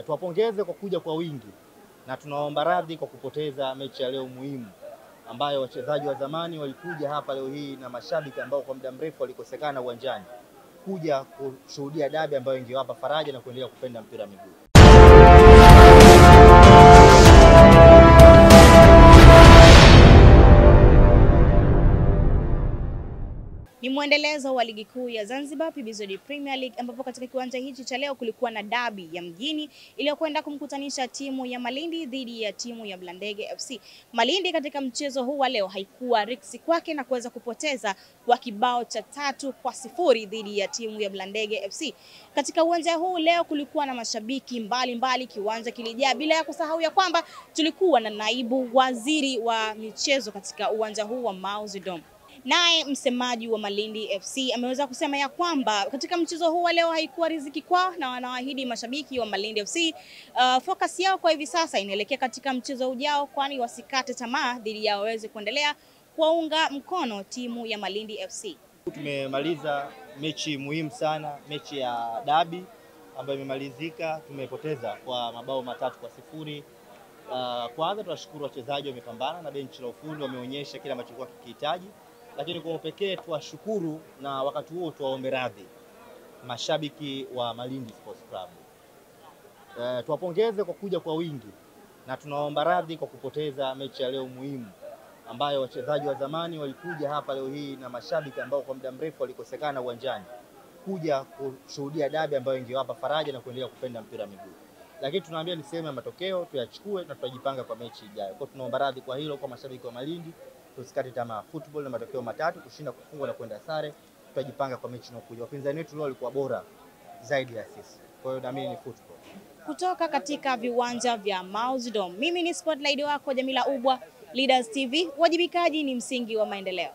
Tuwapongeze kwa kuja kwa wingi na tunaomba radhi kwa kupoteza mechi ya leo muhimu ambayo wachezaji wa zamani walikuja hapa leo hii na mashabiki ambao kwa muda mrefu walikosekana uwanjani kuja kushuhudia dabi ambayo ingewapa faraja na kuendelea kupenda mpira wa miguu. Ni muendelezo wa ligi kuu ya Zanzibar PBZ Premier League ambapo katika kiwanja hichi cha leo kulikuwa na dabi ya mjini iliyokwenda kumkutanisha timu ya Malindi dhidi ya timu ya Mlandege FC. Malindi katika mchezo huu wa leo haikuwa riksi kwake na kuweza kupoteza kwa kibao cha 3-0 dhidi ya timu ya Mlandege FC. Katika uwanja huu leo kulikuwa na mashabiki mbalimbali, kiwanja kilijaa, bila ya kusahau ya kwamba tulikuwa na naibu waziri wa michezo katika uwanja huu wa Mauzi Dome. Naye msemaji wa Malindi FC ameweza kusema ya kwamba katika mchezo huu wa leo haikuwa riziki kwao na wanaahidi mashabiki wa Malindi FC focus yao kwa hivi sasa inaelekea katika mchezo ujao, kwani wasikate tamaa dhidi ya waweze kuendelea kuunga mkono timu ya Malindi FC. Tumemaliza mechi muhimu sana, mechi ya dabi ambayo imemalizika, tumepoteza kwa mabao 3-0. Kwanza tunashukuru wachezaji wamepambana na benchi la ufundi wameonyesha kile ambacho kwa kikihitaji. Lakini kwa pekee tuwashukuru na wakati huo tuwaombe radhi mashabiki wa Malindi Sports Club. Tuwapongeze kwa kuja kwa wingi na tunaomba radhi kwa kupoteza mechi ya leo muhimu ambayo wachezaji wa zamani walikuja hapa leo hii na mashabiki ambao kwa muda mrefu walikosekana uwanjani kuja kushuhudia dabi ambayo ingewapa faraja na kuendelea kupenda mpira wa miguu. Lakini tunaambia ni sehemu ya matokeo, tuyachukue na tutajipanga kwa mechi ijayo. Kwa tunaomba radhi kwa hilo kwa mashabiki wa Malindi. Tusikate tamaa. Football na matokeo matatu, kushinda, kufungwa na kwenda sare. Tutajipanga kwa mechi inayokuja. Wapinzani wetu leo walikuwa bora zaidi ya sisi. Kwa hiyo naamini ni football. Kutoka katika viwanja vya Mauzi Dome, mimi ni spotlight wako Jamila Ubwa, Leaders TV, wajibikaji ni msingi wa maendeleo.